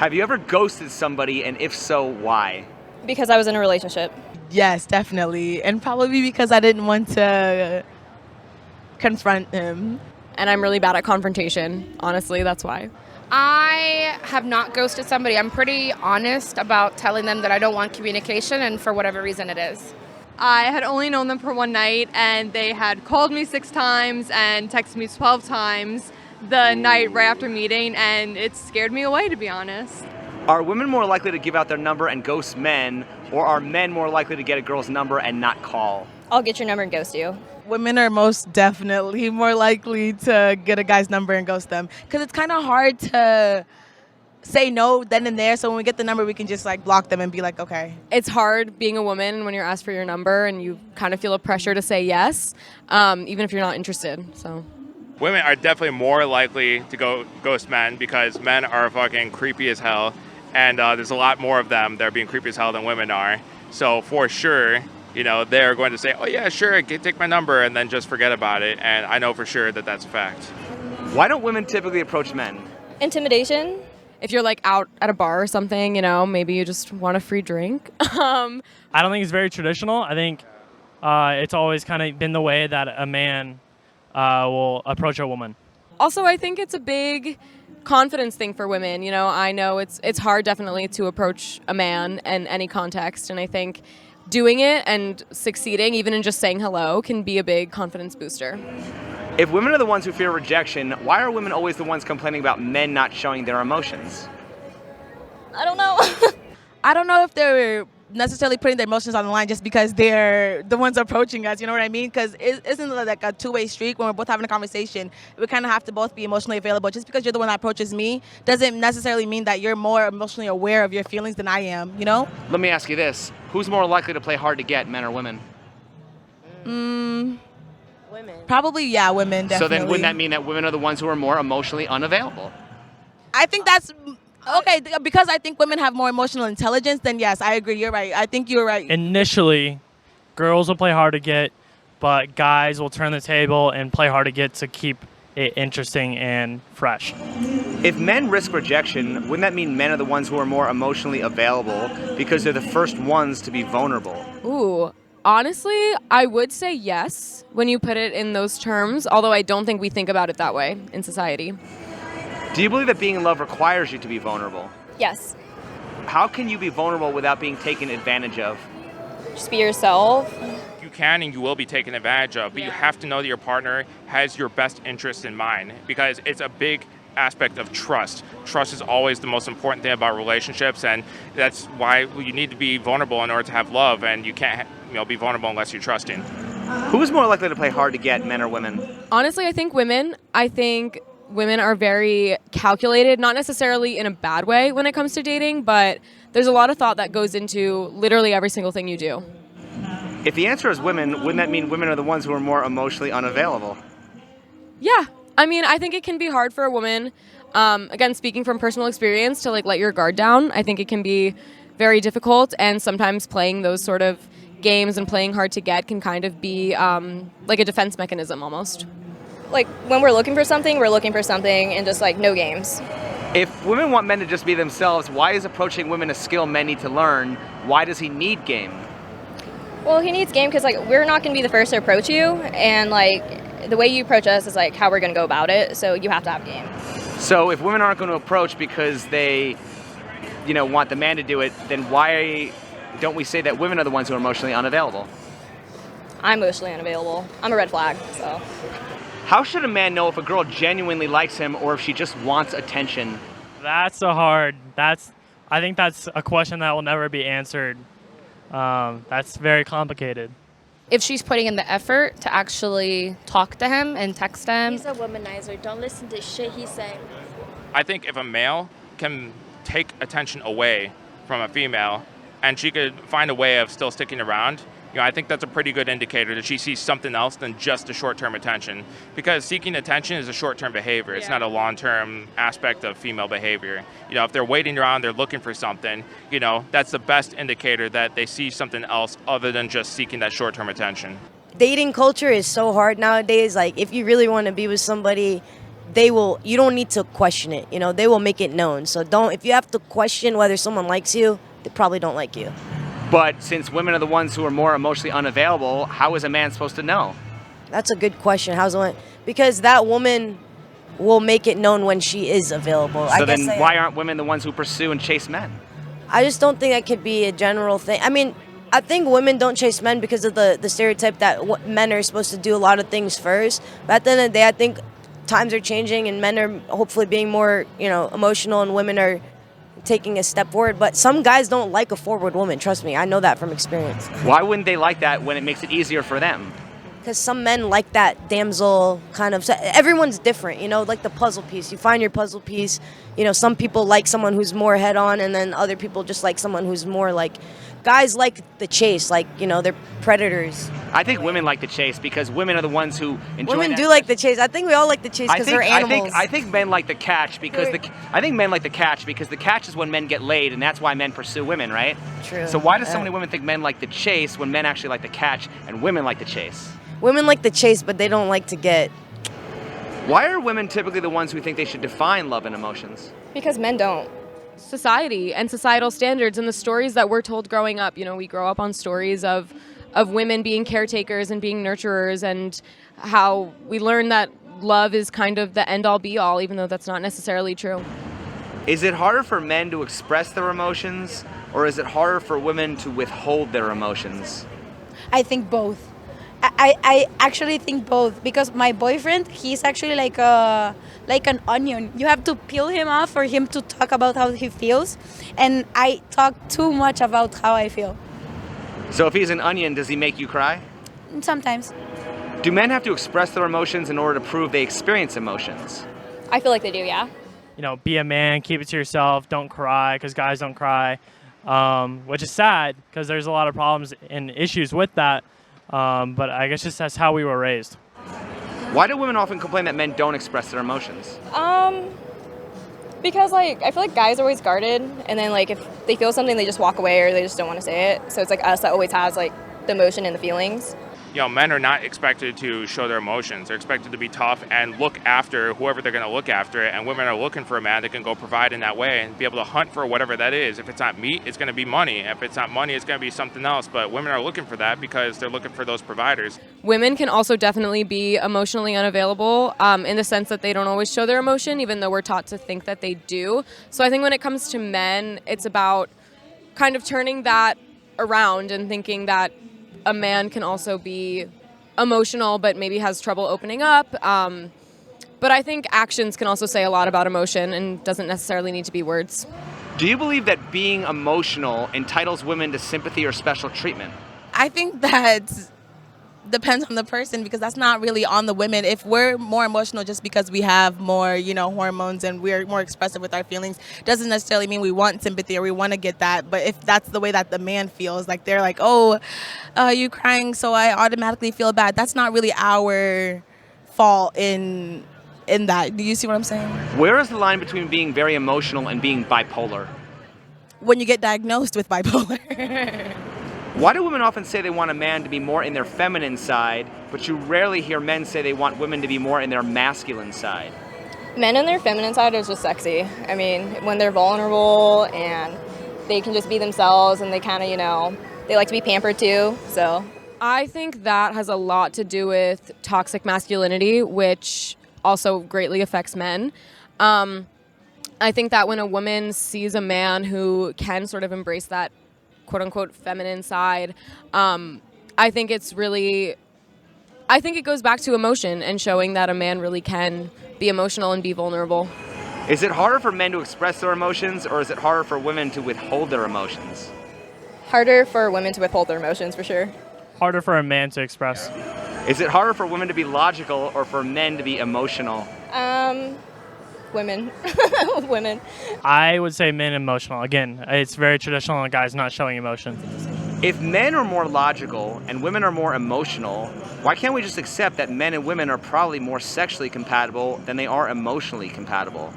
Have you ever ghosted somebody, and if so, why? Because I was in a relationship. Yes, definitely. And probably because I didn't want to confront him. And I'm really bad at confrontation. Honestly, that's why. I have not ghosted somebody. I'm pretty honest about telling them that I don't want communication, and for whatever reason it is. I had only known them for one night, and they had called me 6 times and texted me 12 times the night right after meeting, and it scared me away, to be honest. Are women more likely to give out their number and ghost men, or are men more likely to get a girl's number and not call? I'll get your number and ghost you. Women are most definitely more likely to get a guy's number and ghost them. Because it's kind of hard to say no then and there. So when we get the number, we can just like block them and be like, okay. It's hard being a woman when you're asked for your number and you kind of feel a pressure to say yes, even if you're not interested. So women are definitely more likely to go ghost men because men are fucking creepy as hell. And there's a lot more of them that are being creepy as hell than women are. So for sure, you know, they're going to say, oh yeah, sure, take my number, and then just forget about it. And I know for sure that that's a fact. Why don't women typically approach men? Intimidation. if you're like out at a bar or something, you know, maybe you just want a free drink. I don't think it's very traditional. I think it's always kind of been the way that a man will approach a woman. Also, I think it's a big confidence thing for women. You know, I know it's hard definitely to approach a man in any context, and I think doing it and succeeding, even in just saying hello, can be a big confidence booster. If women are the ones who fear rejection, why are women always the ones complaining about men not showing their emotions? I don't know. I don't know if they're necessarily putting their emotions on the line just because they're the ones approaching us, you know what I mean? Because it isn't like a two-way street. When we're both having a conversation, we kind of have to both be emotionally available. Just because you're the one that approaches me doesn't necessarily mean that you're more emotionally aware of your feelings than I am, you know? Let me ask you this. Who's more likely to play hard to get, men or women? Women. Probably, yeah, women, definitely. So then wouldn't that mean that women are the ones who are more emotionally unavailable? I think that's... Okay, because I think women have more emotional intelligence, then yes, I agree. You're right. I think you're right. Initially, girls will play hard to get, but guys will turn the table and play hard to get to keep it interesting and fresh. If men risk rejection, wouldn't that mean men are the ones who are more emotionally available because they're the first ones to be vulnerable? Ooh, honestly, I would say yes when you put it in those terms, although I don't think we think about it that way in society. Do you believe that being in love requires you to be vulnerable? Yes. How can you be vulnerable without being taken advantage of? Just be yourself. You can and you will be taken advantage of, but you have to know that your partner has your best interest in mind, because it's a big aspect of trust. Trust is always the most important thing about relationships, and that's why you need to be vulnerable in order to have love, and you can't be vulnerable unless you're trusting. Who is more likely to play hard to get, men or women? Honestly, I think women. Women are very calculated, not necessarily in a bad way when it comes to dating, but there's a lot of thought that goes into literally every single thing you do. If the answer is women, wouldn't that mean women are the ones who are more emotionally unavailable? Yeah. I mean, I think it can be hard for a woman, again, speaking from personal experience, to like let your guard down. I think it can be very difficult, and sometimes playing those sort of games and playing hard to get can kind of be like a defense mechanism almost. Like, when we're looking for something, and just, like, no games. If women want men to just be themselves, why is approaching women a skill men need to learn? Why does he need game? Well, he needs game because, like, we're not going to be the first to approach you, and, like, the way you approach us is, like, how we're going to go about it, so you have to have game. So if women aren't going to approach because they, want the man to do it, then why don't we say that women are the ones who are emotionally unavailable? I'm emotionally unavailable. I'm a red flag, so... How should a man know if a girl genuinely likes him or if she just wants attention? I think that's a question that will never be answered. That's very complicated. If she's putting in the effort to actually talk to him and text him. He's a womanizer. Don't listen to shit he's saying. I think if a male can take attention away from a female and she could find a way of still sticking around, I think that's a pretty good indicator that she sees something else than just the short-term attention. Because seeking attention is a short-term behavior. It's not a long-term aspect of female behavior. If they're waiting around, they're looking for something, that's the best indicator that they see something else other than just seeking that short-term attention. Dating culture is so hard nowadays. Like, if you really want to be with somebody, you don't need to question it. They will make it known. So if you have to question whether someone likes you, they probably don't like you. But since women are the ones who are more emotionally unavailable, how is a man supposed to know? That's a good question. Because that woman will make it known when she is available. So then why aren't women the ones who pursue and chase men? I just don't think that could be a general thing. I mean, I think women don't chase men because of the stereotype that men are supposed to do a lot of things first. But at the end of the day, I think times are changing and men are hopefully being more, emotional, and women are taking a step forward. But some guys don't like a forward woman. Trust me, I know that from experience. Why wouldn't they like that when it makes it easier for them? Because some men like that damsel kind of. Everyone's different, like the puzzle piece. You find your puzzle piece. Some people like someone who's more head on, and then other people just like someone who's more like. Guys like the chase, they're predators. I think women like the chase because women are the ones who enjoy. Women do like the chase. I think we all like the chase because they're animals. I think men like the catch because the catch is when men get laid, and that's why men pursue women, right? True. So why do so many women think men like the chase when men actually like the catch and women like the chase? Women like the chase, but they don't like to get. Why are women typically the ones who think they should define love and emotions? Because men don't. Society and societal standards and the stories that we're told growing up. We grow up on stories of women being caretakers and being nurturers, and how we learn that love is kind of the end all be all, even though that's not necessarily true. Is it harder for men to express their emotions, or is it harder for women to withhold their emotions? I think both. I actually think both, because my boyfriend, he's actually like an onion. You have to peel him off for him to talk about how he feels, and I talk too much about how I feel. So if he's an onion, does he make you cry? Sometimes. Do men have to express their emotions in order to prove they experience emotions? I feel like they do, yeah. Be a man, keep it to yourself, don't cry, because guys don't cry, which is sad because there's a lot of problems and issues with that. But I guess just that's how we were raised. Why do women often complain that men don't express their emotions? Because I feel like guys are always guarded, and then if they feel something, they just walk away or they just don't want to say it. So it's us that always has the emotion and the feelings. Men are not expected to show their emotions. They're expected to be tough and look after whoever they're going to look after. And women are looking for a man that can go provide in that way and be able to hunt for whatever that is. If it's not meat, it's going to be money. If it's not money, it's going to be something else. But women are looking for that because they're looking for those providers. Women can also definitely be emotionally unavailable in the sense that they don't always show their emotion, even though we're taught to think that they do. So I think when it comes to men, it's about kind of turning that around and thinking that a man can also be emotional but maybe has trouble opening up. But I think actions can also say a lot about emotion and doesn't necessarily need to be words. Do you believe that being emotional entitles women to sympathy or special treatment? I think that depends on the person, because that's not really on the women. If we're more emotional just because we have more, hormones and we're more expressive with our feelings, doesn't necessarily mean we want sympathy or we want to get that. But if that's the way that the man feels, they're like, oh, you crying, so I automatically feel bad. That's not really our fault in that. Do you see what I'm saying? Where is the line between being very emotional and being bipolar? When you get diagnosed with bipolar. Why do women often say they want a man to be more in their feminine side, but you rarely hear men say they want women to be more in their masculine side? Men in their feminine side is just sexy. I mean, when they're vulnerable and they can just be themselves and they kind of, they like to be pampered too, so. I think that has a lot to do with toxic masculinity, which also greatly affects men. I think that when a woman sees a man who can sort of embrace that quote-unquote feminine side, I think it goes back to emotion and showing that a man really can be emotional and be vulnerable. Is it harder for men to express their emotions, or is it harder for women to withhold their emotions? Harder for women to withhold their emotions, for sure. Harder for a man to express. Is it harder for women to be logical or for men to be emotional? Women. Women. I would say men emotional. Again, it's very traditional on guys not showing emotion. If men are more logical and women are more emotional, why can't we just accept that men and women are probably more sexually compatible than they are emotionally compatible?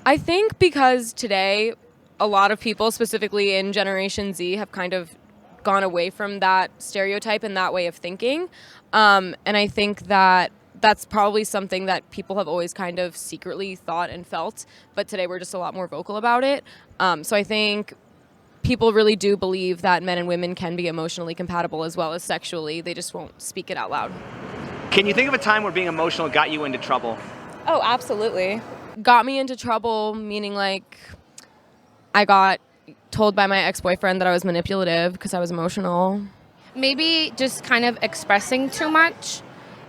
I think because today a lot of people, specifically in Generation Z, have kind of gone away from that stereotype and that way of thinking. And I think that that's probably something that people have always kind of secretly thought and felt, but today we're just a lot more vocal about it. So I think people really do believe that men and women can be emotionally compatible as well as sexually. They just won't speak it out loud. Can you think of a time where being emotional got you into trouble? Oh, absolutely. Got me into trouble, meaning like I got told by my ex-boyfriend that I was manipulative because I was emotional. Maybe just kind of expressing too much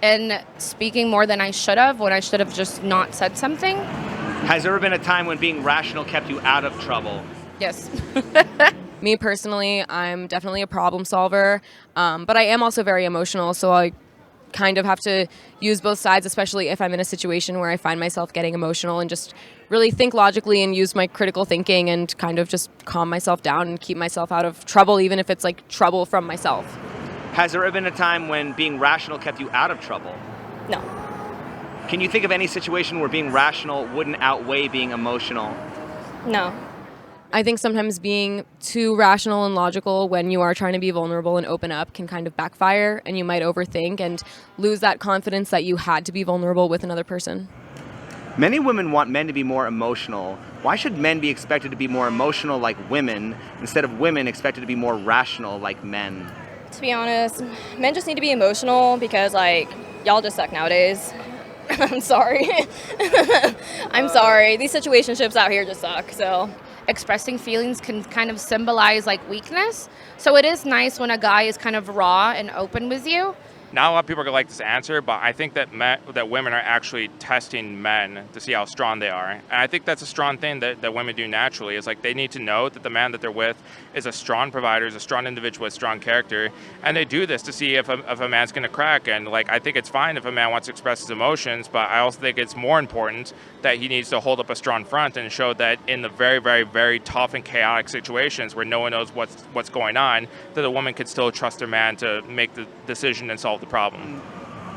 and speaking more than I should have when I should have just not said something. Has there ever been a time when being rational kept you out of trouble? Yes. Me personally, I'm definitely a problem solver, but I am also very emotional, so I kind of have to use both sides, especially if I'm in a situation where I find myself getting emotional, and just really think logically and use my critical thinking and kind of just calm myself down and keep myself out of trouble, even if it's like trouble from myself. Has there ever been a time when being rational kept you out of trouble? No. Can you think of any situation where being rational wouldn't outweigh being emotional? No. I think sometimes being too rational and logical when you are trying to be vulnerable and open up can kind of backfire, and you might overthink and lose that confidence that you had to be vulnerable with another person. Many women want men to be more emotional. Why should men be expected to be more emotional like women instead of women expected to be more rational like men? To be honest, men just need to be emotional because, like, y'all just suck nowadays. I'm sorry. I'm sorry. These situationships out here just suck, so. Expressing feelings can kind of symbolize like weakness. So it is nice when a guy is kind of raw and open with you. Not a lot of people are going to like this answer, but I think that that women are actually testing men to see how strong they are. And I think that's a strong thing that women do naturally. Is like they need to know that the man that they're with is a strong provider, is a strong individual with strong character. And they do this to see if a man's going to crack. And like I think it's fine if a man wants to express his emotions, but I also think it's more important that he needs to hold up a strong front and show that in the very, very, very tough and chaotic situations where no one knows what's going on, that a woman could still trust their man to make the decision and solve the problem.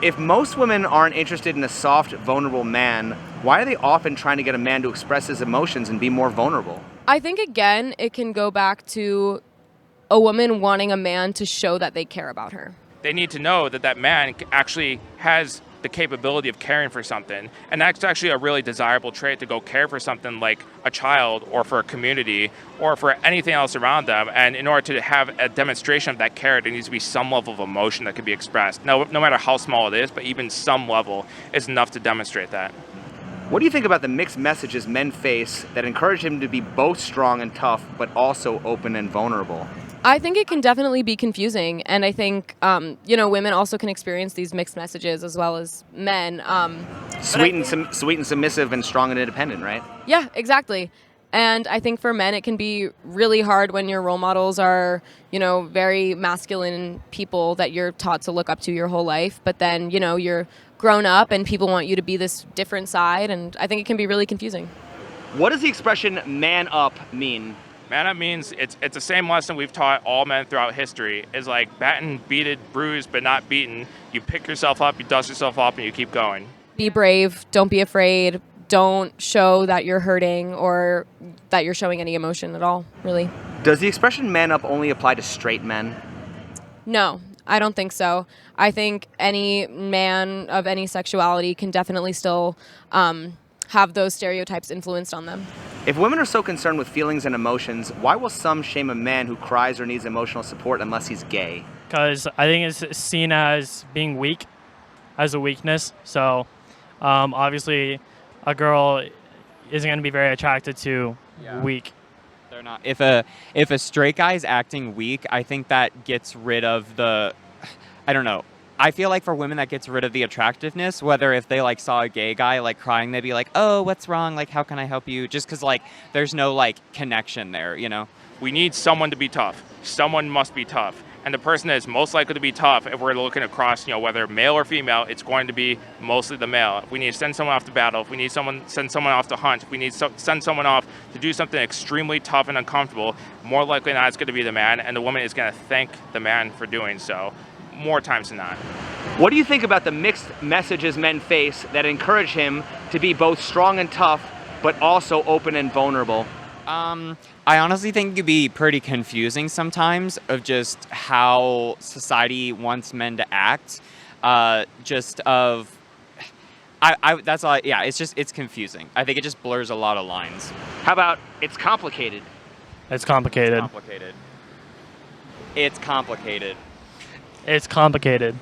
If most women aren't interested in a soft, vulnerable man, why are they often trying to get a man to express his emotions and be more vulnerable? I think, again, it can go back to a woman wanting a man to show that they care about her. They need to know that that man actually has the capability of caring for something. And that's actually a really desirable trait, to go care for something like a child or for a community or for anything else around them. And in order to have a demonstration of that care, there needs to be some level of emotion that can be expressed. No matter how small it is, but even some level is enough to demonstrate that. What do you think about the mixed messages men face that encourage him to be both strong and tough, but also open and vulnerable? I think it can definitely be confusing, and I think women also can experience these mixed messages as well as men. Sweet and submissive and strong and independent, right? Yeah, exactly. And I think for men it can be really hard when your role models are, very masculine people that you're taught to look up to your whole life, but then, you're grown up and people want you to be this different side, and I think it can be really confusing. What does the expression man up mean? Man up means it's the same lesson we've taught all men throughout history. Is like battened, beaten, bruised, but not beaten. You pick yourself up, you dust yourself up, and you keep going. Be brave. Don't be afraid. Don't show that you're hurting or that you're showing any emotion at all, really. Does the expression man up only apply to straight men? No, I don't think so. I think any man of any sexuality can definitely still have those stereotypes influenced on them. If women are so concerned with feelings and emotions, why will some shame a man who cries or needs emotional support unless he's gay? Because I think it's seen as being weak, as a weakness. So obviously a girl isn't going to be very attracted to weak. They're not. If a straight guy is acting weak, I think that gets rid of I don't know. I feel like for women that gets rid of the attractiveness, whether if they like saw a gay guy like crying, they'd be like, oh, what's wrong? Like, how can I help you? Just because like there's no like connection there, We need someone to be tough. Someone must be tough. And the person that is most likely to be tough, if we're looking across, whether male or female, it's going to be mostly the male. If we need to send someone off to battle, if we need send someone off to hunt, if we need to send someone off to do something extremely tough and uncomfortable, more likely than not it's going to be the man, and the woman is going to thank the man for doing so, more times than not. What do you think about the mixed messages men face that encourage him to be both strong and tough, but also open and vulnerable? I honestly think it could be pretty confusing sometimes of just how society wants men to act. Just of That's all. Yeah, it's confusing. I think it just blurs a lot of lines. How about it's complicated? It's complicated. Complicated. It's complicated. It's complicated.